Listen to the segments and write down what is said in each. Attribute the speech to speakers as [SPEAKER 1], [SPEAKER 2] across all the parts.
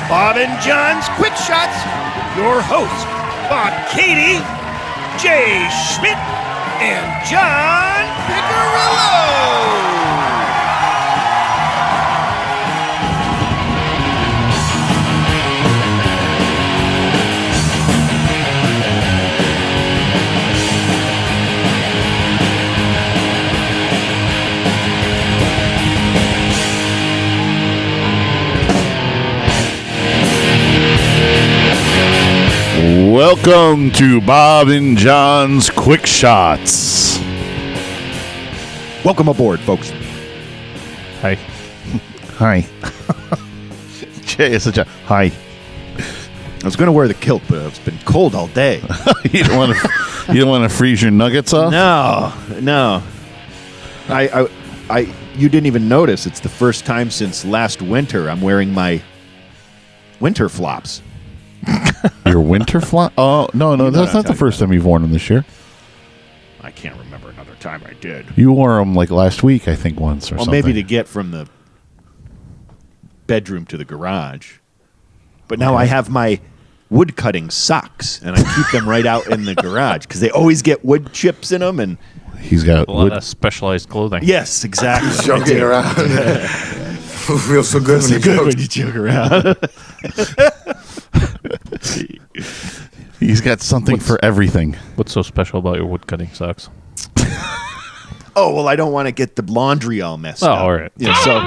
[SPEAKER 1] Bob and John's Quick Shots. Your hosts, Bob Katie, Jay Schmidt, and John Piccirillo.
[SPEAKER 2] Welcome to Bob and John's Quick Shots.
[SPEAKER 1] Welcome aboard, folks.
[SPEAKER 2] Hi. Hi. Jay is such a hi.
[SPEAKER 1] I was going to wear the kilt, but it's been cold all day.
[SPEAKER 2] You don't want to freeze your nuggets off?
[SPEAKER 1] No. You didn't even notice. It's the first time since last winter I'm wearing my winter flops.
[SPEAKER 2] Your winter flop? Oh, no, that's not the first time you've worn them this year.
[SPEAKER 1] I can't remember another time I did.
[SPEAKER 2] You wore them like last week, I think, once or
[SPEAKER 1] Well,
[SPEAKER 2] something.
[SPEAKER 1] maybe to get from the bedroom to the garage. But now I have my wood cutting socks, and I keep them right out in the garage because they always get wood chips in them. And
[SPEAKER 2] he's got
[SPEAKER 3] a lot of specialized clothing.
[SPEAKER 1] yes, exactly.
[SPEAKER 4] Joking around. Feels so good when you joke.
[SPEAKER 1] when you joke around.
[SPEAKER 2] He's got something for everything.
[SPEAKER 3] What's so special about your woodcutting socks?
[SPEAKER 1] Oh, well, I don't want to get the laundry all messed up.
[SPEAKER 3] all right.
[SPEAKER 1] Yeah, so,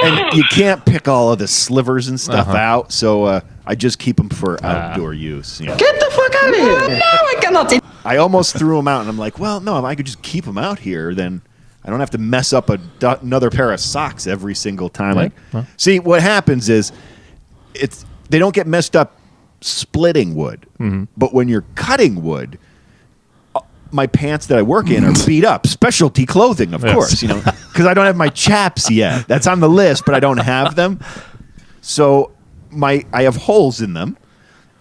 [SPEAKER 1] and you can't pick all of the slivers and stuff out, so I just keep them for outdoor use. You know.
[SPEAKER 5] Get the fuck out of here! No, I cannot.
[SPEAKER 1] I almost threw them out, and I'm like, well, no, if I could just keep them out here, then I don't have to mess up another pair of socks every single time.
[SPEAKER 3] Right.
[SPEAKER 1] See, what happens is they don't get messed up splitting wood, but when you're cutting wood, my pants that I work in are beat up. Specialty clothing, of course, because I don't have my chaps yet. That's on the list, but I don't have them. So I have holes in them,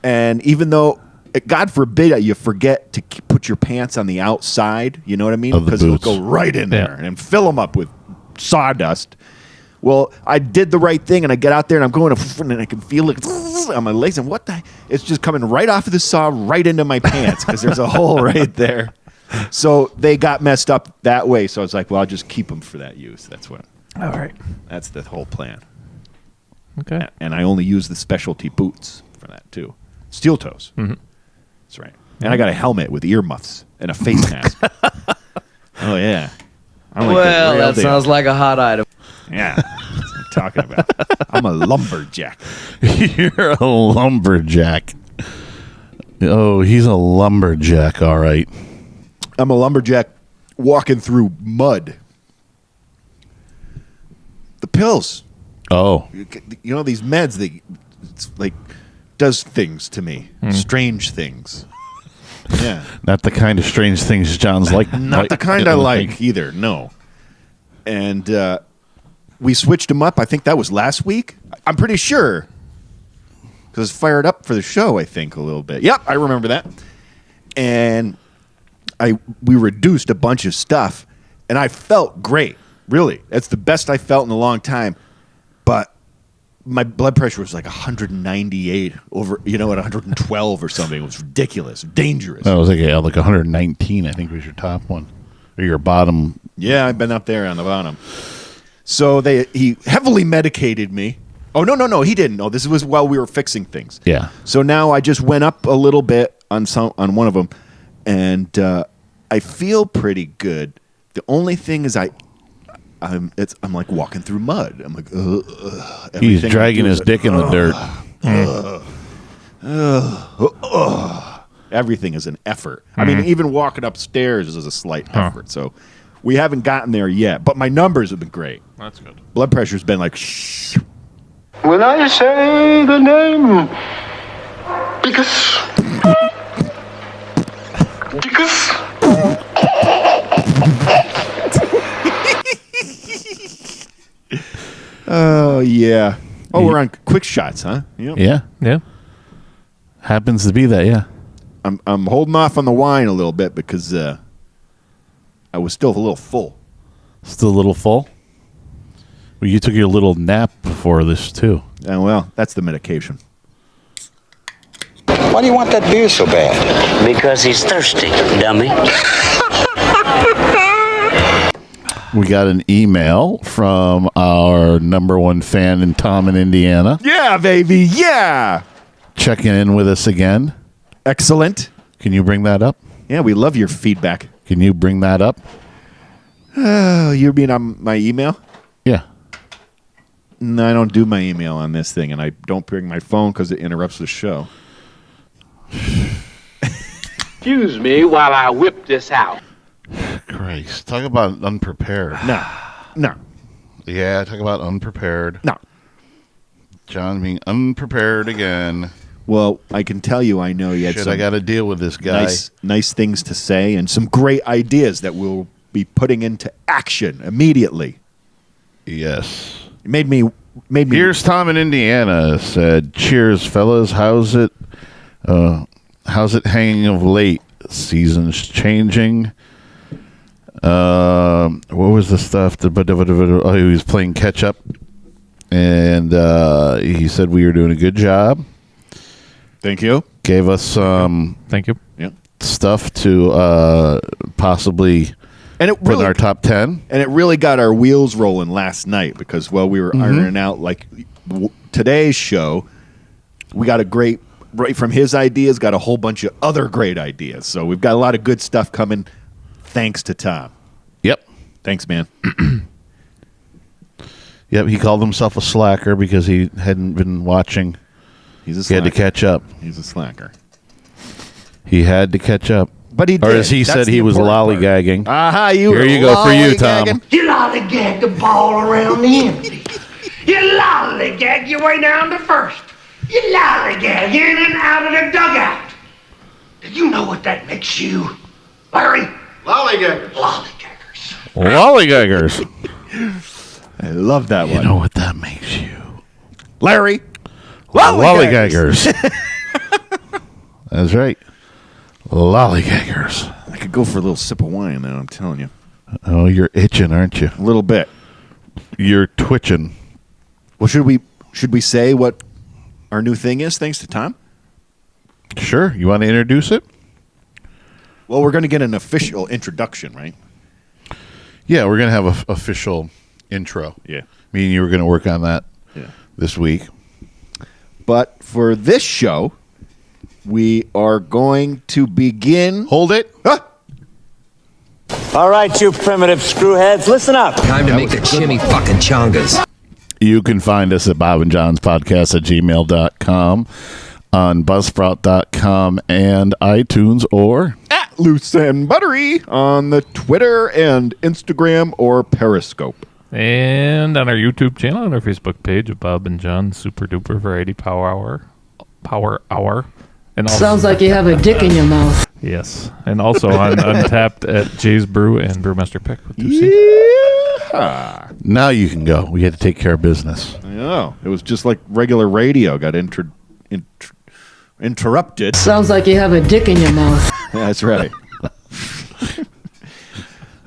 [SPEAKER 1] and even though, God forbid, you forget to put your pants on the outside, you know what I mean?
[SPEAKER 2] Of the
[SPEAKER 1] Because it'll
[SPEAKER 2] boots.
[SPEAKER 1] go right in there and fill them up with sawdust. Well, I did the right thing, and I get out there, and I'm going to, and I can feel it on my legs, and what the? It's just coming right off of the saw, right into my pants, because there's a hole right there. So they got messed up that way. So I was like, well, I'll just keep them for that use. That's what.
[SPEAKER 3] All right.
[SPEAKER 1] That's the whole plan.
[SPEAKER 3] Okay.
[SPEAKER 1] And I only use the specialty boots for that too. Steel toes. Mm-hmm. That's right. And I got a helmet with earmuffs and a face mask. Oh yeah. I'm like the
[SPEAKER 5] Well,
[SPEAKER 1] real
[SPEAKER 5] that
[SPEAKER 1] deal.
[SPEAKER 5] sounds like a hot item.
[SPEAKER 1] Yeah. That's what I'm talking about. I'm a lumberjack.
[SPEAKER 2] You're a lumberjack. Oh, he's a lumberjack, all right.
[SPEAKER 1] I'm a lumberjack walking through mud. The pills.
[SPEAKER 2] Oh,
[SPEAKER 1] You know, these meds, it's like does things to me. Strange things. Yeah.
[SPEAKER 2] not the kind of strange things John's like.
[SPEAKER 1] Not the kind I like either, no. And we switched them up. I think that was last week. I'm pretty sure. Because it's fired up for the show, I think, a little bit. Yep, I remember that. And we reduced a bunch of stuff, and I felt great. Really. That's the best I felt in a long time. But my blood pressure was like 198 over, at 112 or something. It was ridiculous, dangerous.
[SPEAKER 2] That was like 119, I think was your top one. Or your bottom.
[SPEAKER 1] Yeah, I've been up there on the bottom. So he heavily medicated me. Oh, no, he didn't. No, this was while we were fixing things.
[SPEAKER 2] Yeah.
[SPEAKER 1] So now I just went up a little bit on one of them, and I feel pretty good. The only thing is I'm like walking through mud. I'm like,
[SPEAKER 2] He's dragging his dick in the dirt.
[SPEAKER 1] Everything is an effort. I mean, even walking upstairs is a slight effort. So we haven't gotten there yet, but my numbers have been great.
[SPEAKER 3] That's good.
[SPEAKER 1] Blood pressure's been like, shh.
[SPEAKER 4] When I say the name, because
[SPEAKER 1] Oh yeah. Oh, we're on quick shots, huh? Yep.
[SPEAKER 2] Yeah.
[SPEAKER 3] Yeah.
[SPEAKER 2] Happens to be that, yeah.
[SPEAKER 1] I'm holding off on the wine a little bit because I was still a little full.
[SPEAKER 2] Still a little full? Well, you took your little nap before this, too.
[SPEAKER 1] Well, that's the medication.
[SPEAKER 6] Why do you want that beer so bad?
[SPEAKER 7] Because he's thirsty, dummy.
[SPEAKER 2] We got an email from our number one fan in Tom in Indiana,
[SPEAKER 1] Yeah, baby. Yeah.
[SPEAKER 2] checking in with us again.
[SPEAKER 1] Excellent.
[SPEAKER 2] Can you bring that up?
[SPEAKER 1] Yeah, we love your feedback.
[SPEAKER 2] Can you bring that up?
[SPEAKER 1] Oh, you mean on my email?
[SPEAKER 2] Yeah.
[SPEAKER 1] No, I don't do my email on this thing, and I don't bring my phone because it interrupts the show.
[SPEAKER 8] Excuse me while I whip this out.
[SPEAKER 2] Christ. Talk about unprepared.
[SPEAKER 1] No.
[SPEAKER 2] Yeah, talk about unprepared.
[SPEAKER 1] No.
[SPEAKER 2] John being unprepared again.
[SPEAKER 1] Well, I can tell you I know you had
[SPEAKER 2] Shit,
[SPEAKER 1] some
[SPEAKER 2] I got to deal with this guy.
[SPEAKER 1] nice things to say and some great ideas that we'll be putting into action immediately.
[SPEAKER 2] Yes.
[SPEAKER 1] It made me
[SPEAKER 2] Here's Tom in Indiana said, "Cheers, fellas. How's it hanging of late? Seasons changing. What was the stuff? Oh, he was playing catch up, and he said we were doing a good job.
[SPEAKER 1] Thank you.
[SPEAKER 2] Gave us some
[SPEAKER 3] Thank you.
[SPEAKER 1] Yeah.
[SPEAKER 2] stuff to possibly
[SPEAKER 1] And it
[SPEAKER 2] put
[SPEAKER 1] really
[SPEAKER 2] in our top 10.
[SPEAKER 1] And it really got our wheels rolling last night because while we were ironing out today's show, we got a great right from his ideas, got a whole bunch of other great ideas. So we've got a lot of good stuff coming. Thanks to Tom.
[SPEAKER 2] Yep.
[SPEAKER 1] Thanks, man.
[SPEAKER 2] Yep. He called himself a slacker because he hadn't been watching.
[SPEAKER 1] He's a
[SPEAKER 2] He had
[SPEAKER 1] slacker.
[SPEAKER 2] to catch up.
[SPEAKER 1] He's a slacker.
[SPEAKER 2] He had to catch up.
[SPEAKER 1] But he
[SPEAKER 2] Or
[SPEAKER 1] did.
[SPEAKER 2] as he
[SPEAKER 1] That's
[SPEAKER 2] said,
[SPEAKER 1] the
[SPEAKER 2] he was
[SPEAKER 1] important part.
[SPEAKER 2] lollygagging.
[SPEAKER 1] Aha,
[SPEAKER 2] Here you go for you, Tom.
[SPEAKER 9] You lollygag the ball around the empty. You lollygag your way down to first. You lollygag in and out of the dugout. Do you know what that makes you, Larry?
[SPEAKER 4] Lollygaggers.
[SPEAKER 9] Lollygaggers.
[SPEAKER 2] Lollygaggers.
[SPEAKER 1] I love that
[SPEAKER 2] You
[SPEAKER 1] one.
[SPEAKER 2] know what that makes you?
[SPEAKER 1] Larry.
[SPEAKER 2] Lollygaggers. That's right. Lollygaggers.
[SPEAKER 1] I could go for a little sip of wine now, I'm telling you.
[SPEAKER 2] Oh, you're itching, aren't you?
[SPEAKER 1] A little bit.
[SPEAKER 2] You're twitching.
[SPEAKER 1] Well, should we say what our new thing is, thanks to Tom?
[SPEAKER 2] Sure. You want to introduce it?
[SPEAKER 1] Well, we're going to get an official introduction, right?
[SPEAKER 2] Yeah, we're going to have an official intro.
[SPEAKER 1] Yeah.
[SPEAKER 2] Me and you were going to work on that
[SPEAKER 1] Yeah.
[SPEAKER 2] this week.
[SPEAKER 1] But for this show, we are going to begin.
[SPEAKER 2] Hold it.
[SPEAKER 1] Ah!
[SPEAKER 7] All right, you primitive screwheads, listen up.
[SPEAKER 10] Time to make the chimmy fucking chongas.
[SPEAKER 2] You can find us at Bob and John's Podcast at gmail.com, on Buzzsprout.com, and iTunes, or
[SPEAKER 1] At Loose and Buttery on the Twitter and Instagram or Periscope.
[SPEAKER 3] And on our YouTube channel and our Facebook page of Bob and John Super Duper Variety Power Hour. And also,
[SPEAKER 5] Sounds like you have a dick in your mouth.
[SPEAKER 3] yes. And also on Untapped at Jay's Brew and Brewmaster Pick with 2C.
[SPEAKER 1] Yeah.
[SPEAKER 2] now you can go. We had to take care of business.
[SPEAKER 1] I know. It was just like regular radio got interrupted.
[SPEAKER 5] Sounds like you have a dick in your mouth.
[SPEAKER 1] That's right.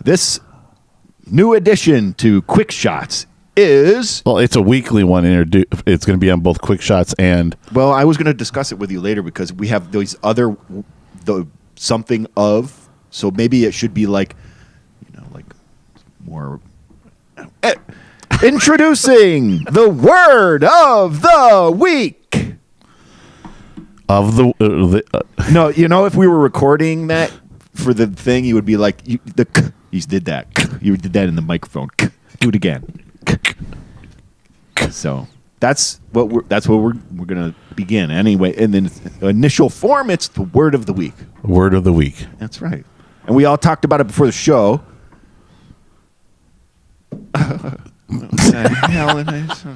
[SPEAKER 1] This new addition to Quick Shots is...
[SPEAKER 2] Well, it's a weekly one. It's going to be on both Quick Shots and...
[SPEAKER 1] Well, I was going to discuss it with you later because we have these other... the something of... So maybe it should be like... like more... Introducing the word of the week.
[SPEAKER 2] Of the
[SPEAKER 1] No, if we were recording that for the thing, you would be like, you did that. You did that in the microphone. Do it again. So that's what we're gonna begin anyway. And then initial form, it's the word of the week.
[SPEAKER 2] word of the week.
[SPEAKER 1] That's right. And we all talked about it before the show.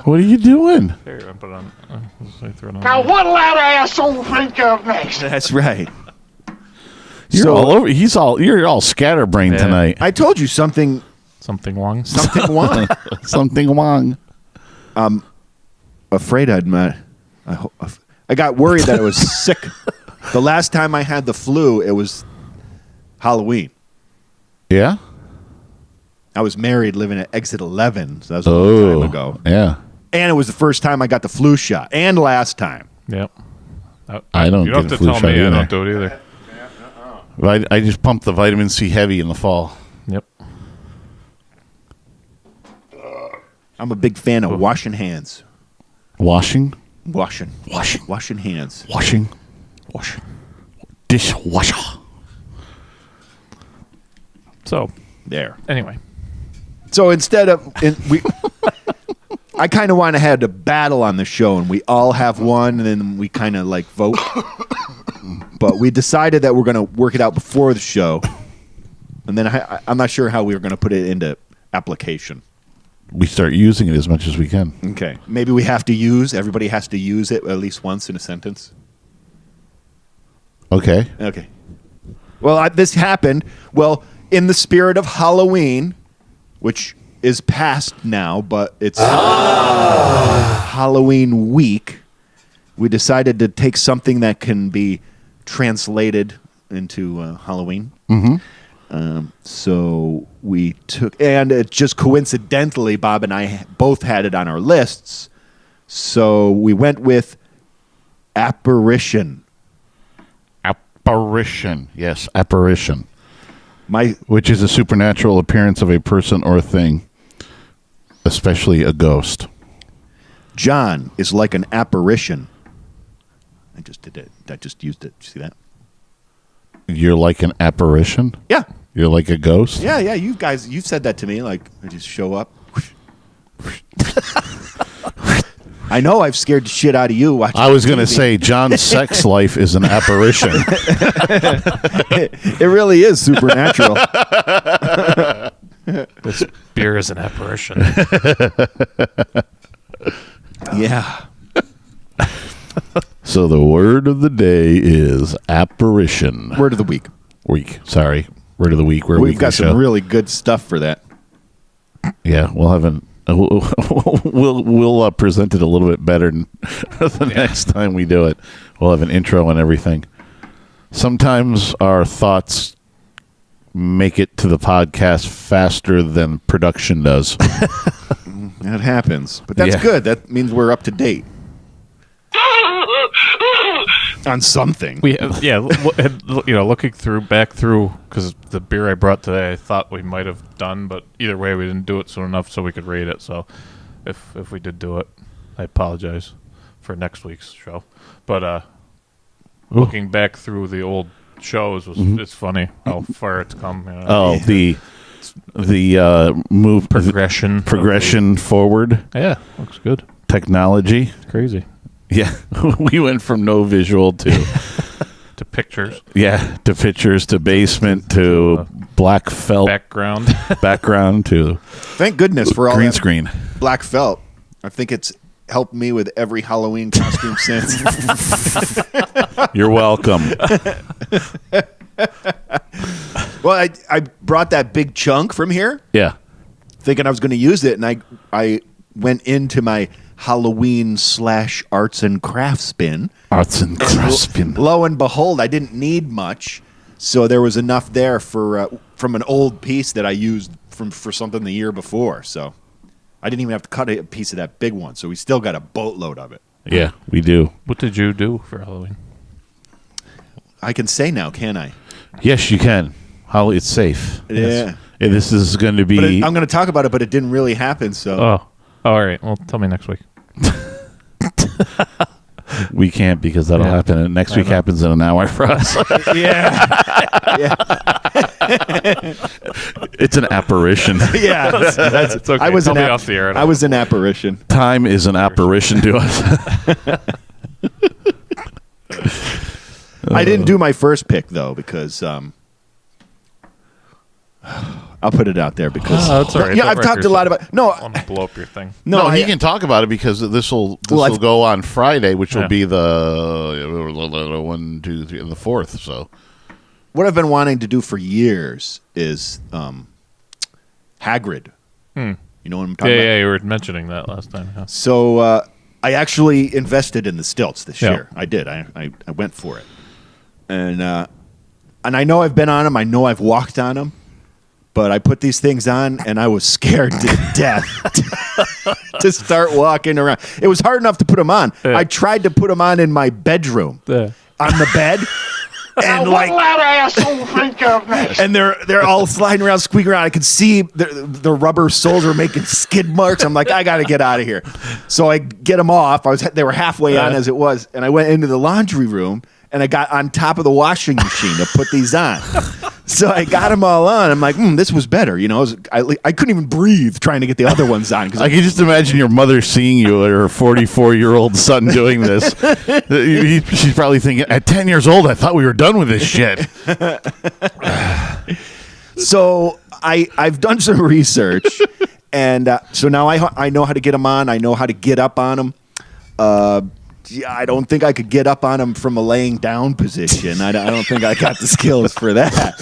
[SPEAKER 2] What are you doing?
[SPEAKER 3] Here, I'll put it on. Throw it on.
[SPEAKER 9] Now what'll that asshole think of next?
[SPEAKER 1] That's right.
[SPEAKER 2] You're
[SPEAKER 1] So-
[SPEAKER 2] all over. You're all scatterbrained
[SPEAKER 3] Yeah.
[SPEAKER 2] tonight.
[SPEAKER 1] I told you something
[SPEAKER 3] Something wrong.
[SPEAKER 1] wrong.
[SPEAKER 2] Something wrong.
[SPEAKER 1] Afraid I got worried that I was sick. The last time I had the flu, it was Halloween.
[SPEAKER 2] Yeah.
[SPEAKER 1] I was married, living at Exit 11, so that was a long time ago.
[SPEAKER 2] Yeah.
[SPEAKER 1] And it was the first time I got the flu shot, and last time.
[SPEAKER 3] Yep.
[SPEAKER 2] I don't
[SPEAKER 3] You don't
[SPEAKER 2] get
[SPEAKER 3] have
[SPEAKER 2] a
[SPEAKER 3] to
[SPEAKER 2] flu
[SPEAKER 3] tell
[SPEAKER 2] shot
[SPEAKER 3] me. I
[SPEAKER 2] either.
[SPEAKER 3] don't do it either.
[SPEAKER 2] I just pump the vitamin C heavy in the fall.
[SPEAKER 3] Yep.
[SPEAKER 1] I'm a big fan of washing hands.
[SPEAKER 2] Washing.
[SPEAKER 1] Washing hands.
[SPEAKER 2] Washing. Dishwasher.
[SPEAKER 3] So,
[SPEAKER 1] There.
[SPEAKER 3] anyway.
[SPEAKER 1] So instead of I kind of want to have a battle on the show, and we all have one, and then we kind of like vote. But we decided that we're going to work it out before the show, and then I'm not sure how we were going to put it into application.
[SPEAKER 2] We start using it as much as we can.
[SPEAKER 1] Okay, maybe everybody has to use it at least once in a sentence.
[SPEAKER 2] Okay.
[SPEAKER 1] Okay. Well, this happened. Well, in the spirit of Halloween, which is past now, but it's Halloween week, we decided to take something that can be translated into Halloween.
[SPEAKER 2] Mm-hmm.
[SPEAKER 1] So we took, and it just coincidentally, Bob and I both had it on our lists. So we went with apparition.
[SPEAKER 2] Apparition. Yes, apparition.
[SPEAKER 1] Which
[SPEAKER 2] is a supernatural appearance of a person or thing, especially a ghost.
[SPEAKER 1] John is like an apparition. I just did it. I just used it. See that?
[SPEAKER 2] You're like an apparition?
[SPEAKER 1] Yeah.
[SPEAKER 2] You're like a ghost?
[SPEAKER 1] Yeah. You've said that to me. Like, I just show up. I know I've scared the shit out of you.
[SPEAKER 2] I was going to say John's sex life is an apparition.
[SPEAKER 1] It really is supernatural.
[SPEAKER 3] This beer is an apparition.
[SPEAKER 1] Yeah.
[SPEAKER 2] So the word of the day is apparition.
[SPEAKER 1] Word of the week.
[SPEAKER 2] Sorry. Word of the week.
[SPEAKER 1] We've got some really good stuff for that.
[SPEAKER 2] Yeah, we'll have we'll present it a little bit better the next time we do it. We'll have an intro and everything. Sometimes our thoughts make it to the podcast faster than production does.
[SPEAKER 1] That happens, but that's good. That means we're up to date on something.
[SPEAKER 3] We looking back through, because the beer I brought today, I thought we might have done, but either way, we didn't do it soon enough so we could rate it. So, if we did do it, I apologize for next week's show. But looking back through the old shows it's funny how far it's come.
[SPEAKER 2] The move progression forward.
[SPEAKER 3] Yeah, looks good.
[SPEAKER 2] Technology,
[SPEAKER 3] Crazy.
[SPEAKER 2] Yeah, we went from no visual to
[SPEAKER 3] to pictures.
[SPEAKER 2] Yeah, to pictures, to basement, to black felt background to.
[SPEAKER 1] Thank goodness for all
[SPEAKER 2] green
[SPEAKER 1] that
[SPEAKER 2] screen
[SPEAKER 1] black felt. I think it's helped me with every Halloween costume since.
[SPEAKER 2] You're welcome.
[SPEAKER 1] Well, I brought that big chunk from here.
[SPEAKER 2] Yeah,
[SPEAKER 1] thinking I was going to use it, and I went into my Halloween / arts and crafts bin. Lo and behold, I didn't need much, so there was enough there for from an old piece that I used for something the year before. So I didn't even have to cut a piece of that big one. So we still got a boatload of it.
[SPEAKER 2] Yeah, we do.
[SPEAKER 3] What did you do for Halloween?
[SPEAKER 1] I can say now, can I?
[SPEAKER 2] Yes, you can. How it's safe.
[SPEAKER 1] Yeah.
[SPEAKER 2] Yes. And this is going to be.
[SPEAKER 1] But I'm going to talk about it, but it didn't really happen. So.
[SPEAKER 3] Oh, all right. Well, tell me next week.
[SPEAKER 2] We can't because that'll happen. And next week happens in an hour for us.
[SPEAKER 1] Yeah.
[SPEAKER 2] It's an apparition.
[SPEAKER 1] Yeah. That's
[SPEAKER 3] it's okay.
[SPEAKER 1] I was
[SPEAKER 3] Tell me off the air.
[SPEAKER 1] I was an apparition.
[SPEAKER 2] Time is an apparition to us.
[SPEAKER 1] I didn't do my first pick though because I'll put it out there because
[SPEAKER 3] that's all right.
[SPEAKER 1] Yeah, I've talked a lot about
[SPEAKER 3] I want to blow up your thing.
[SPEAKER 2] No, he can talk about it because this will go on Friday, which will be the 1, 2, 3, and the 4th. So,
[SPEAKER 1] what I've been wanting to do for years is Hagrid. You know what I'm talking about?
[SPEAKER 3] Yeah, you were mentioning that last time. Yeah.
[SPEAKER 1] So I actually invested in the stilts this year. I did. I went for it, and I know I've been on them. I know I've walked on them. But I put these things on, and I was scared to death. to start walking around. It was hard enough to put them on.
[SPEAKER 3] Yeah.
[SPEAKER 1] I tried to put them on in my bedroom on the bed. And
[SPEAKER 9] What loud asshole think of next?
[SPEAKER 1] and they're all sliding around, squeaking around. I could see the rubber soles were making skid marks. I'm like, I got to get out of here. So I get them off. They were halfway on as it was, and I went into the laundry room and I got on top of the washing machine to put these on. So I got them all on. I'm like, this was better. You know, I couldn't even breathe trying to get the other ones on.
[SPEAKER 2] I can just imagine your mother seeing you and her 44-year-old son doing this. She's probably thinking, at 10 years old, I thought we were done with this shit.
[SPEAKER 1] So I've done some research, and so now I know how to get them on. I know how to get up on them. I don't think I could get up on them from a laying down position. I don't think I got the skills for that.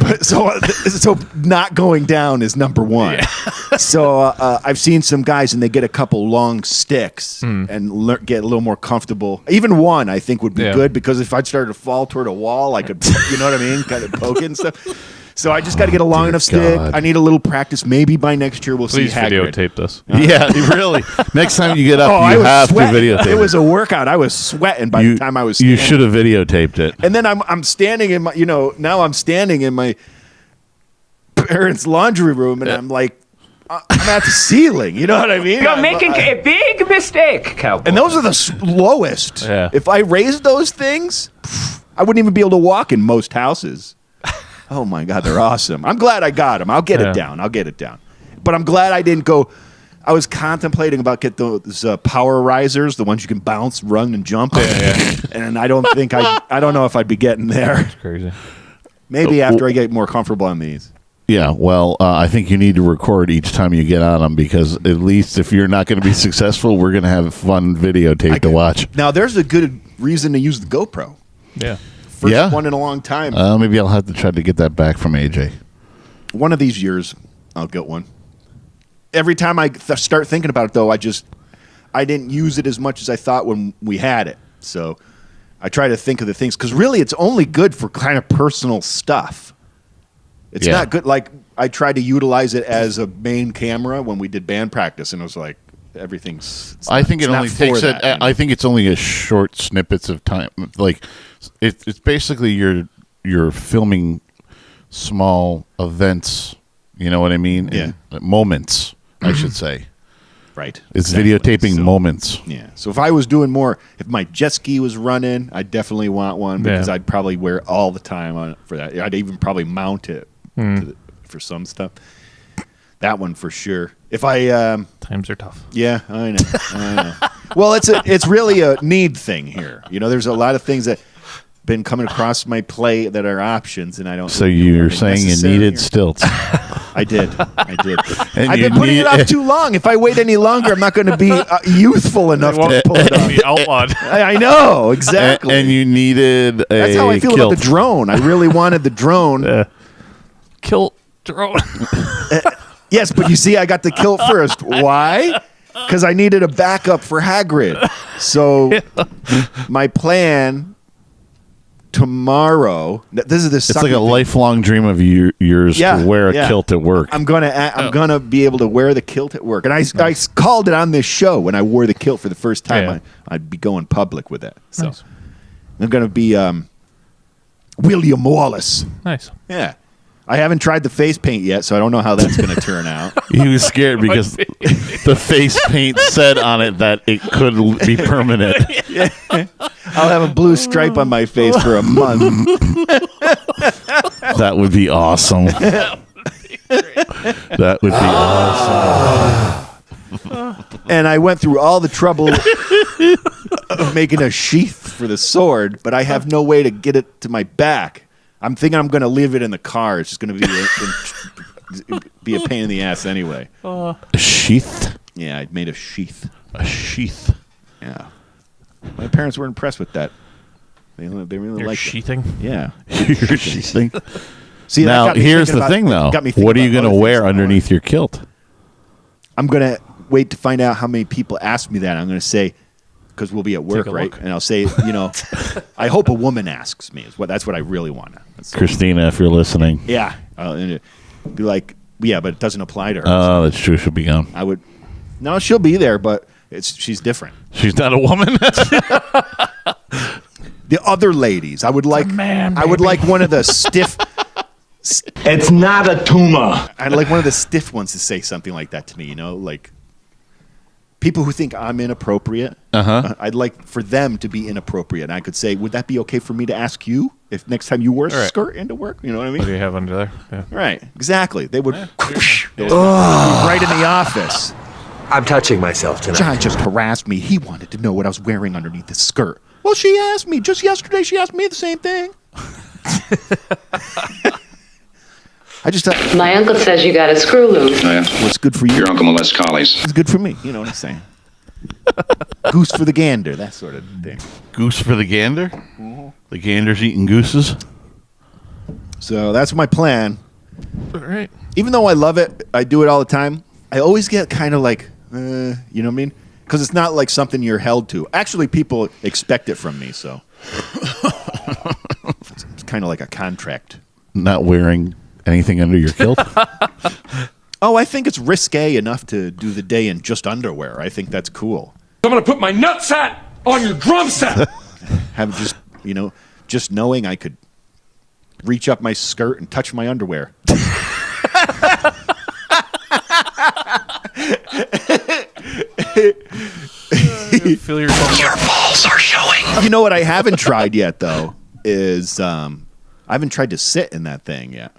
[SPEAKER 1] But so not going down is number one. Yeah. So I've seen some guys and they get a couple long sticks and get a little more comfortable. Even one I think would be good, because if I started to fall toward a wall, I could, you know what I mean, kind of poke it and stuff. So I just got to get a long enough stick. I need a little practice. Maybe by next year we'll
[SPEAKER 3] Please
[SPEAKER 1] see Hagrid.
[SPEAKER 3] videotape this.
[SPEAKER 2] Yeah, really. Next time you get up,
[SPEAKER 1] I
[SPEAKER 2] you
[SPEAKER 1] was
[SPEAKER 2] have
[SPEAKER 1] sweating.
[SPEAKER 2] to videotape
[SPEAKER 1] It was a workout. I was sweating by the time I was
[SPEAKER 2] You
[SPEAKER 1] standing.
[SPEAKER 2] should have videotaped it.
[SPEAKER 1] And then I'm standing in my, now I'm standing in my parents' laundry room, and I'm like, I'm at the ceiling. You know what I mean?
[SPEAKER 10] You're making a big mistake, cowboy.
[SPEAKER 1] And those are the lowest.
[SPEAKER 3] Yeah.
[SPEAKER 1] If I raised those things, I wouldn't even be able to walk in most houses. Oh my God, they're awesome. I'm glad I got them. I'll get it down. But I'm glad I didn't go. I was contemplating about get those power risers, the ones you can bounce, run, and jump. And I don't think I don't know if I'd be getting there.
[SPEAKER 3] That's crazy.
[SPEAKER 1] Maybe after I get more comfortable on these.
[SPEAKER 2] Yeah, well, I think you need to record each time you get on them, because at least if you're not going to be successful, we're going to have a fun videotape to watch.
[SPEAKER 1] Now, there's a good reason to use the GoPro.
[SPEAKER 3] Yeah.
[SPEAKER 1] First one in a long time.
[SPEAKER 2] Maybe I'll have to try to get that back from AJ.
[SPEAKER 1] One of these years, I'll get one. Every time I start thinking about it, though, I didn't use it as much as I thought when we had it. So I try to think of the things, because really it's only good for kind of personal stuff. It's not good. Like, I tried to utilize it as a main camera when we did band practice, and it was like, everything's.
[SPEAKER 2] I think it only takes it. I think it's only a short snippets of time. Like, it's basically you're filming small events. You know what I mean?
[SPEAKER 1] Yeah.
[SPEAKER 2] Moments, I should say.
[SPEAKER 1] Right.
[SPEAKER 2] It's videotaping moments.
[SPEAKER 1] Yeah. So if I was doing more, if my jet ski was running, I'd definitely want one, because I'd probably wear it all the time on for that. I'd even probably mount it for some stuff. That one for sure. If I
[SPEAKER 3] times are tough.
[SPEAKER 1] Yeah, I know. Well, it's really a need thing here. There's a lot of things that been coming across my plate that are options, and I don't.
[SPEAKER 2] So you're saying you needed stilts?
[SPEAKER 1] I did.
[SPEAKER 2] And
[SPEAKER 1] I've
[SPEAKER 2] you
[SPEAKER 1] been putting it off too long. If I wait any longer, I'm not going to be youthful enough to pull it off.
[SPEAKER 3] Be outlawed.
[SPEAKER 1] I know, exactly.
[SPEAKER 2] And you needed a
[SPEAKER 1] That's how I feel
[SPEAKER 2] kilt.
[SPEAKER 1] about the drone. I really wanted the drone.
[SPEAKER 3] Kill drone.
[SPEAKER 1] Yes, but you see, I got the kilt first. Why? Because I needed a backup for Hagrid. So my plan tomorrow. This is the.
[SPEAKER 2] It's like a lifelong dream of yours to wear a kilt at work.
[SPEAKER 1] I'm gonna be able to wear the kilt at work, and I called it on this show when I wore the kilt for the first time.
[SPEAKER 3] Yeah.
[SPEAKER 1] I'd be going public with it. So
[SPEAKER 3] Nice.
[SPEAKER 1] I'm gonna be William Wallace.
[SPEAKER 3] Nice.
[SPEAKER 1] Yeah. I haven't tried the face paint yet, so I don't know how that's going to turn out.
[SPEAKER 2] He was scared because the face paint said on it that it could be permanent.
[SPEAKER 1] I'll have a blue stripe on my face for a month.
[SPEAKER 2] That would be awesome. That would be awesome.
[SPEAKER 1] And I went through all the trouble of making a sheath for the sword, but I have no way to get it to my back. I'm thinking I'm going to leave it in the car. It's just going to be a pain in the ass anyway.
[SPEAKER 2] A sheath?
[SPEAKER 1] Yeah, I made a sheath.
[SPEAKER 2] A sheath.
[SPEAKER 1] Yeah. My parents were impressed with that. They really
[SPEAKER 3] You're
[SPEAKER 1] liked
[SPEAKER 3] sheathing?
[SPEAKER 1] it. Yeah.
[SPEAKER 2] You're sheathing.
[SPEAKER 1] See, that
[SPEAKER 2] now,
[SPEAKER 1] got me
[SPEAKER 2] here's
[SPEAKER 1] thinking
[SPEAKER 2] the
[SPEAKER 1] about-
[SPEAKER 2] thing, though.
[SPEAKER 1] got me thinking
[SPEAKER 2] What are you
[SPEAKER 1] about
[SPEAKER 2] going to
[SPEAKER 1] other
[SPEAKER 2] wear
[SPEAKER 1] things.
[SPEAKER 2] underneath your kilt?
[SPEAKER 1] I'm going to wait to find out how many people ask me that. I'm going to say, because we'll be at work,
[SPEAKER 3] a
[SPEAKER 1] right?
[SPEAKER 3] look.
[SPEAKER 1] And I'll say, I hope a woman asks me. That's what I really want.
[SPEAKER 2] Christina, if you're listening.
[SPEAKER 1] Yeah. And it'd be like, yeah, but it doesn't apply to her.
[SPEAKER 2] Oh, that's true. She'll be gone.
[SPEAKER 1] I would, No, she'll be there, but she's different.
[SPEAKER 2] She's not a woman.
[SPEAKER 1] The other ladies, I would like. I would like one of the stiff.
[SPEAKER 4] It's not a tumor.
[SPEAKER 1] I'd like one of the stiff ones to say something like that to me. You know, like people who think I'm inappropriate. I'd like for them to be inappropriate. And I could say, would that be okay for me to ask you if next time you wear a skirt into work? You know what I mean?
[SPEAKER 3] What do you have under there? Yeah.
[SPEAKER 1] Right. Exactly. They would. They would right in the office.
[SPEAKER 6] I'm touching myself tonight.
[SPEAKER 1] John just harassed me. He wanted to know what I was wearing underneath the skirt. Well, she asked me just yesterday. She asked me the same thing. I just
[SPEAKER 5] My uncle says you got a screw loose.
[SPEAKER 1] what's good for you?
[SPEAKER 11] Your uncle molests collies.
[SPEAKER 1] It's good for me. You know what I'm saying? Goose for the gander, that sort of thing.
[SPEAKER 2] Goose for the gander? The gander's eating gooses?
[SPEAKER 1] So that's my plan.
[SPEAKER 3] All right.
[SPEAKER 1] Even though I love it, I do it all the time. I always get kind of like, you know what I mean? Because it's not like something you're held to. Actually, people expect it from me, so it's kind of like a contract.
[SPEAKER 2] Not wearing anything under your kilt?
[SPEAKER 1] Oh, I think it's risque enough to do the day in just underwear. I think that's cool.
[SPEAKER 9] I'm gonna put my nutsack on your drum set.
[SPEAKER 1] Have just, just knowing I could reach up my skirt and touch my underwear.
[SPEAKER 3] Feel yourself.
[SPEAKER 6] Your balls are showing.
[SPEAKER 1] You know what I haven't tried yet, though, is I haven't tried to sit in that thing yet.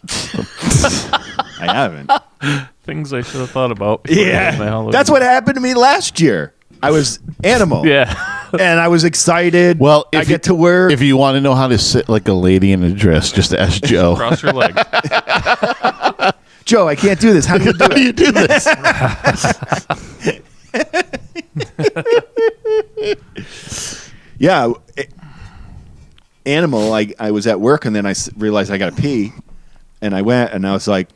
[SPEAKER 1] I haven't.
[SPEAKER 3] Things I should have thought about. before my Halloween.
[SPEAKER 1] That's what happened to me last year. I was animal.
[SPEAKER 3] Yeah.
[SPEAKER 1] And I was excited.
[SPEAKER 2] Well,
[SPEAKER 1] I get to work.
[SPEAKER 2] If you want to know how to sit like a lady in a dress, just ask Joe.
[SPEAKER 3] Cross your legs.
[SPEAKER 1] Joe, I can't do this. How do you do
[SPEAKER 2] How do you do this?
[SPEAKER 1] Yeah. Animal, I was at work and then I realized I got to pee. And I went and I was like,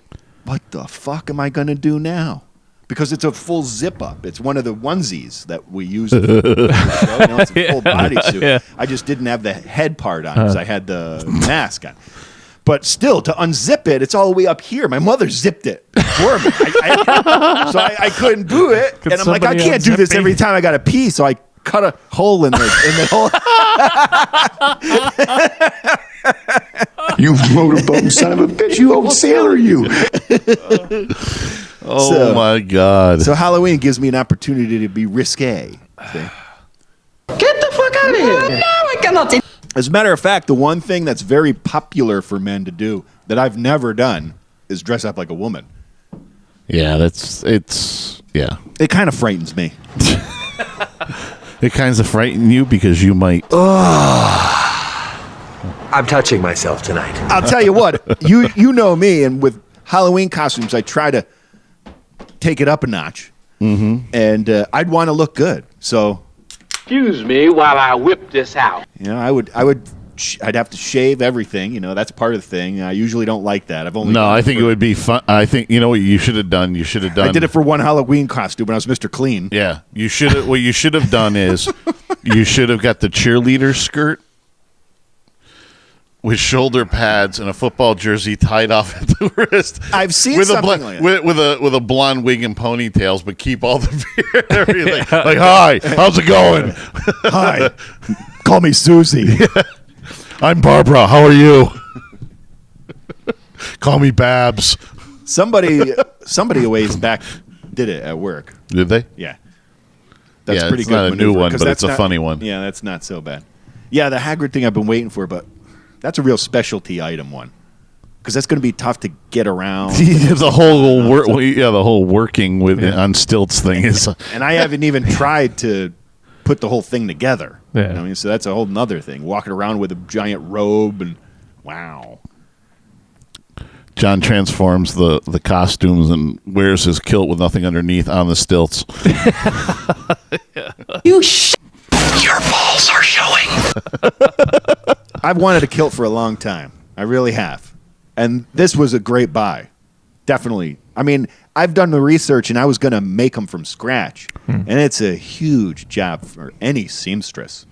[SPEAKER 1] what the fuck am I going to do now? Because it's a full zip up. It's one of the onesies that we use. For the show. It's a full bodysuit.
[SPEAKER 3] Yeah.
[SPEAKER 1] I just didn't have the head part on because I had the mask on. But still, to unzip it, it's all the way up here. My mother zipped it for me. So I couldn't do it.
[SPEAKER 3] Could
[SPEAKER 1] and I'm like, I
[SPEAKER 3] somebody
[SPEAKER 1] can't do this
[SPEAKER 3] unzip me?
[SPEAKER 1] every time I got to pee. So I cut a hole in the hole.
[SPEAKER 4] You motorboat son of a bitch. You old sailor, you.
[SPEAKER 2] Oh, my God.
[SPEAKER 1] So Halloween gives me an opportunity to be risque. See?
[SPEAKER 9] Get the fuck out of here. No, I cannot.
[SPEAKER 1] As a matter of fact, the one thing that's very popular for men to do that I've never done is dress up like a woman.
[SPEAKER 2] Yeah, yeah.
[SPEAKER 1] It kind of frightens me.
[SPEAKER 2] It kind of frighten you because you might.
[SPEAKER 6] I'm touching myself tonight.
[SPEAKER 1] I'll tell you what, you know me, and with Halloween costumes, I try to take it up a notch. Mm-hmm. And I'd want to look good. So,
[SPEAKER 8] Excuse me while I whip this out.
[SPEAKER 1] I'd have to shave everything. That's part of the thing. I usually don't like that.
[SPEAKER 2] I think it would be fun. I think what you should have done. You should have done.
[SPEAKER 1] I did it for one Halloween costume when I was Mr. Clean.
[SPEAKER 2] Yeah, you should. What you should have done is, you should have got the cheerleader skirt with shoulder pads and a football jersey tied off at the wrist.
[SPEAKER 1] I've seen
[SPEAKER 2] with
[SPEAKER 1] something like that.
[SPEAKER 2] with a blonde wig and ponytails, but keep all the beard and everything. Like, hi, how's it going?
[SPEAKER 1] Hi, call me Susie.
[SPEAKER 2] I'm Barbara. How are you? Call me Babs.
[SPEAKER 1] Somebody a ways back did it at work.
[SPEAKER 2] Did they?
[SPEAKER 1] Yeah. That's
[SPEAKER 2] Yeah,
[SPEAKER 1] pretty
[SPEAKER 2] it's
[SPEAKER 1] good.
[SPEAKER 2] not a new
[SPEAKER 1] maneuver,
[SPEAKER 2] one,
[SPEAKER 1] 'cause
[SPEAKER 2] but
[SPEAKER 1] that's
[SPEAKER 2] it's a funny one.
[SPEAKER 1] Yeah, that's not so bad. Yeah, the Hagrid thing I've been waiting for, but that's a real specialty item one. Because that's going to be tough to get around.
[SPEAKER 2] the whole working with on stilts thing is.
[SPEAKER 1] And I haven't even tried to put the whole thing together.
[SPEAKER 3] Yeah.
[SPEAKER 1] You know what I mean? So that's a whole nother thing. Walking around with a giant robe and wow.
[SPEAKER 2] John transforms the costumes and wears his kilt with nothing underneath on the stilts.
[SPEAKER 6] Your balls are showing.
[SPEAKER 1] I've wanted a kilt for a long time. I really have. And this was a great buy. Definitely. I mean, I've done the research and I was going to make them from scratch. And it's a huge job for any seamstress,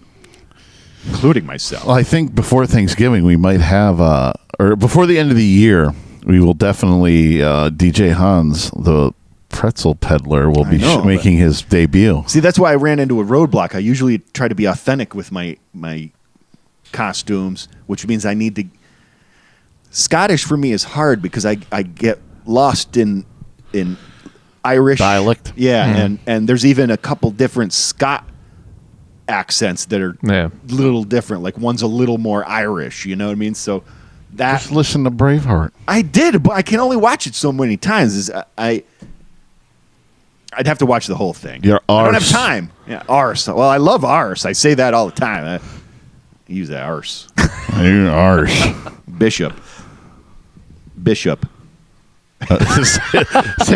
[SPEAKER 1] including myself.
[SPEAKER 2] Well, I think before Thanksgiving we might have, or before the end of the year, we will definitely DJ Hans, the pretzel peddler will be
[SPEAKER 1] know,
[SPEAKER 2] making his debut.
[SPEAKER 1] See, that's why I ran into a roadblock. I usually try to be authentic with my costumes, which means I need to. Scottish for me is hard because I get lost in Irish
[SPEAKER 2] Dialect?
[SPEAKER 1] Yeah, and there's even a couple different Scot accents that are a little different. Like one's a little more Irish. You know what I mean? So that
[SPEAKER 2] Just listen to Braveheart.
[SPEAKER 1] I did, but I can only watch it so many times. I'd have to watch the whole thing.
[SPEAKER 2] Your
[SPEAKER 1] I don't have
[SPEAKER 2] arse.
[SPEAKER 1] time. Yeah, arse. Well, I love arse. I say that all the time. I use that arse.
[SPEAKER 2] You're arse.
[SPEAKER 1] Bishop.
[SPEAKER 2] Say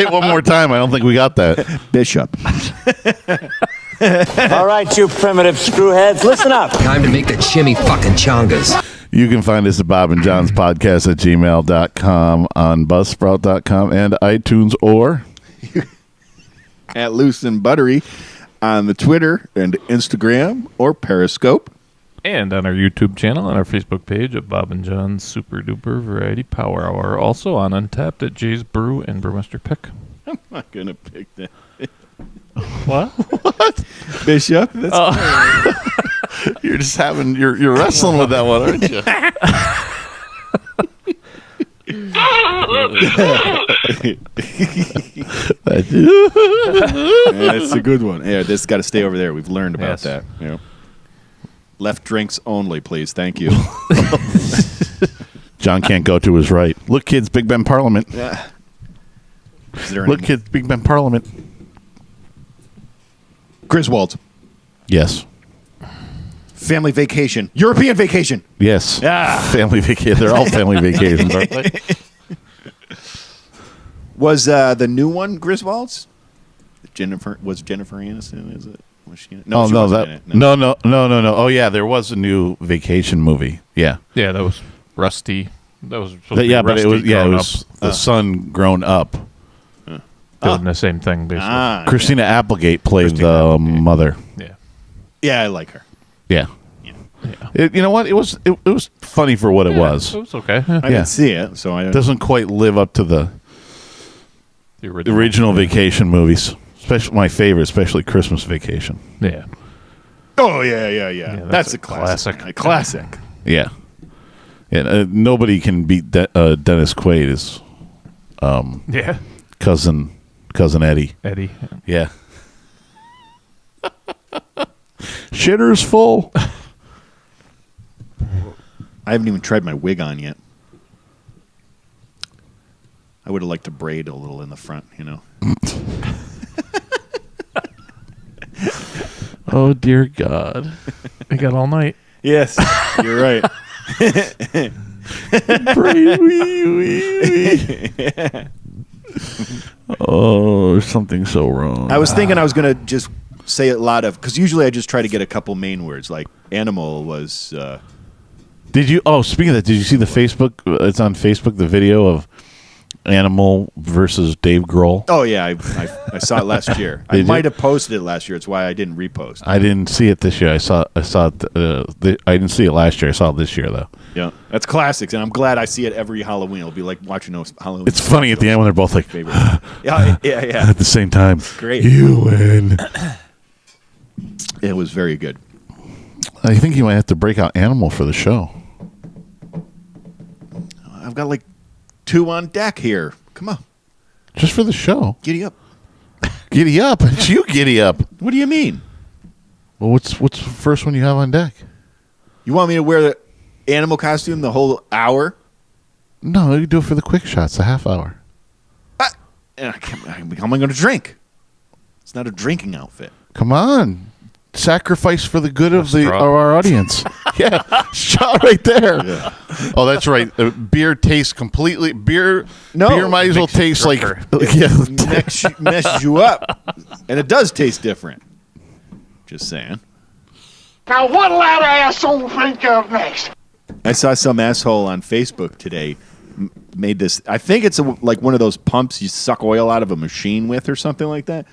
[SPEAKER 2] it one more time. I don't think we got that.
[SPEAKER 1] Bishop.
[SPEAKER 7] All right, you primitive screwheads, listen up.
[SPEAKER 6] Time to make the chimmy fucking chongas.
[SPEAKER 2] You can find us at Bob and John's podcast at gmail.com, on buzzsprout.com, and iTunes, or
[SPEAKER 1] At Loose and Buttery on the Twitter and Instagram or Periscope.
[SPEAKER 3] And on our YouTube channel and our Facebook page at Bob and John's Super Duper Variety Power Hour. Also on Untapped at Jay's Brew and Brewmaster Pick.
[SPEAKER 1] I'm not going to pick that.
[SPEAKER 3] What?
[SPEAKER 1] Bishop? That's
[SPEAKER 2] you're just having you're wrestling with that one, aren't you?
[SPEAKER 1] That's a good one. Yeah, this got to stay over there. We've learned about that. Yeah. Left drinks only, please. Thank you.
[SPEAKER 2] John can't go to his right. Look, kids, Big Ben Parliament.
[SPEAKER 1] Yeah. Is there
[SPEAKER 2] Look,
[SPEAKER 1] any
[SPEAKER 2] kids, Big Ben Parliament.
[SPEAKER 1] Griswold's
[SPEAKER 2] Yes.
[SPEAKER 1] Family Vacation. European Vacation.
[SPEAKER 2] Yes.
[SPEAKER 1] Yeah.
[SPEAKER 2] Family vacation. They're all family vacations, aren't they?
[SPEAKER 1] Was the new one Griswold's? Jennifer Aniston? Is it? Was she in it?
[SPEAKER 2] No,
[SPEAKER 1] she
[SPEAKER 2] no,
[SPEAKER 1] wasn't
[SPEAKER 2] that
[SPEAKER 1] in it.
[SPEAKER 2] no. Oh yeah, there was a new vacation movie. Yeah.
[SPEAKER 3] Yeah, that was Rusty. That was supposed to be
[SPEAKER 2] Yeah, but it
[SPEAKER 3] Rusty
[SPEAKER 2] was
[SPEAKER 3] grown
[SPEAKER 2] the son grown up.
[SPEAKER 3] up, doing the same thing basically.
[SPEAKER 1] Ah,
[SPEAKER 2] Christina Applegate played
[SPEAKER 3] Christina
[SPEAKER 2] the
[SPEAKER 3] Applegate.
[SPEAKER 2] mother.
[SPEAKER 3] Yeah.
[SPEAKER 1] yeah, I like her.
[SPEAKER 2] Yeah. You know what? It was funny for what it was.
[SPEAKER 3] It was okay.
[SPEAKER 1] I
[SPEAKER 2] Yeah.
[SPEAKER 1] didn't see it, so I
[SPEAKER 2] It doesn't quite live up to the
[SPEAKER 3] The
[SPEAKER 2] original vacation movies. Especially my favorite, especially Christmas Vacation.
[SPEAKER 3] Yeah.
[SPEAKER 1] Oh yeah. That's a classic.
[SPEAKER 3] classic.
[SPEAKER 1] A classic.
[SPEAKER 2] Yeah. Yeah. Nobody can beat Dennis Quaid as
[SPEAKER 3] Yeah.
[SPEAKER 2] cousin Eddie.
[SPEAKER 3] Eddie.
[SPEAKER 2] Yeah. Shitter's full.
[SPEAKER 1] I haven't even tried my wig on yet. I would have liked to braid a little in the front, you know.
[SPEAKER 2] Oh dear God.
[SPEAKER 3] We got all night.
[SPEAKER 1] Yes, you're right.
[SPEAKER 2] Oh, there's something so wrong.
[SPEAKER 1] I was thinking I was going to just say a lot of, because usually I just try to get a couple main words, like animal was,
[SPEAKER 2] Did you? Oh, speaking of that, did you see the Facebook? It's on Facebook. The video of Animal versus Dave Grohl.
[SPEAKER 1] oh yeah, I saw it last year. I
[SPEAKER 2] Did you?
[SPEAKER 1] might have posted it last year. It's why I didn't repost.
[SPEAKER 2] I didn't see it this year. I saw it. I didn't see it last year. I saw it this year though.
[SPEAKER 1] Yeah, that's classics, and I'm glad I see it every Halloween. It'll be like watching those Halloween.
[SPEAKER 2] It's funny at the end when they're both like
[SPEAKER 1] favorite. Yeah.
[SPEAKER 2] at the same time.
[SPEAKER 1] Great.
[SPEAKER 2] You win.
[SPEAKER 1] It was very good.
[SPEAKER 2] I think you might have to break out Animal for the show.
[SPEAKER 1] I've got like 2 on deck here. Come on,
[SPEAKER 2] Just for the show.
[SPEAKER 1] giddy up.
[SPEAKER 2] Giddy up. It's you giddy up.
[SPEAKER 1] What do you mean?
[SPEAKER 2] Well, what's the first one you have on deck?
[SPEAKER 1] You want me to wear the animal costume the whole hour?
[SPEAKER 2] No, you do it for the quick shots, a half hour.
[SPEAKER 1] How am I going to drink? It's not a drinking outfit.
[SPEAKER 2] Come on. Sacrifice for the good of
[SPEAKER 3] straw.
[SPEAKER 2] our audience. Yeah, shot right there. Yeah. Oh, that's right. Beer tastes completely. Beer might as well taste like
[SPEAKER 1] Mess you up, and it does taste different. Just saying.
[SPEAKER 9] Now what'll that asshole think of next?
[SPEAKER 1] I saw some asshole on Facebook today made this. I think it's like one of those pumps you suck oil out of a machine with, or something like that.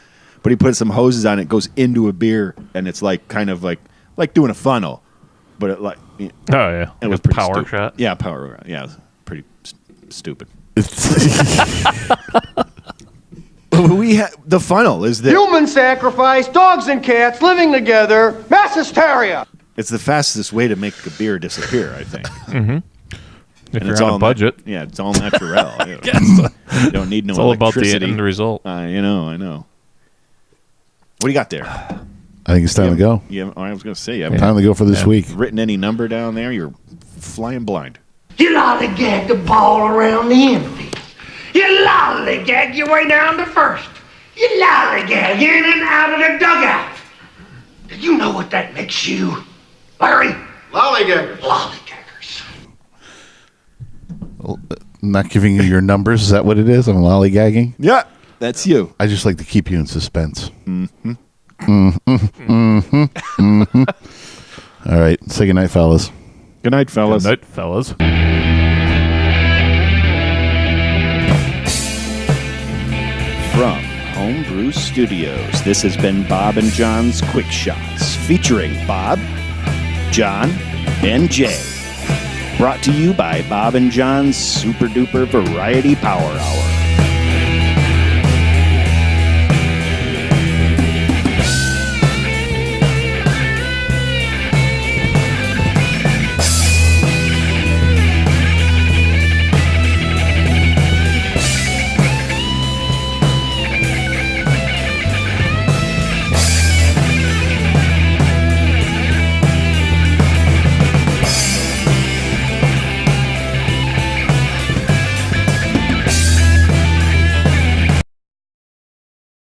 [SPEAKER 1] But he put some hoses on it, goes into a beer, and it's like kind of like doing a funnel. But it like
[SPEAKER 3] Oh yeah.
[SPEAKER 1] it was
[SPEAKER 3] Like a
[SPEAKER 1] pretty
[SPEAKER 3] power
[SPEAKER 1] stupid.
[SPEAKER 3] shot.
[SPEAKER 1] Yeah, power. Yeah, it was pretty stupid. the funnel is that
[SPEAKER 9] Human sacrifice, dogs and cats living together, mass hysteria.
[SPEAKER 1] it's the fastest way to make a beer disappear, I think.
[SPEAKER 3] If
[SPEAKER 1] And
[SPEAKER 3] you're
[SPEAKER 1] it's
[SPEAKER 3] on
[SPEAKER 1] all
[SPEAKER 3] a budget,
[SPEAKER 1] yeah, it's all natural. You don't need no
[SPEAKER 3] it's all about the
[SPEAKER 1] electricity.
[SPEAKER 3] end result.
[SPEAKER 1] I know. What do you got there?
[SPEAKER 2] I think it's time to go.
[SPEAKER 1] I was going to say, you
[SPEAKER 2] Time to go for this week.
[SPEAKER 1] written any number down there? You're flying blind.
[SPEAKER 9] You lollygag the ball around the infield. You lollygag your way down to first. You lollygag in and out of the dugout. Do you know what that makes you, Larry?
[SPEAKER 4] Lollygaggers.
[SPEAKER 9] Lollygaggers.
[SPEAKER 2] Not giving you your numbers. Is that what it is? I'm lollygagging.
[SPEAKER 1] Yeah, that's you.
[SPEAKER 2] I just like to keep you in suspense. All right. Say goodnight, fellas.
[SPEAKER 1] Good night, fellas.
[SPEAKER 3] Good night, fellas.
[SPEAKER 1] From Homebrew Studios, this has been Bob and John's Quick Shots, featuring Bob, John, and Jay. Brought to you by Bob and John's Super Duper Variety Power Hour.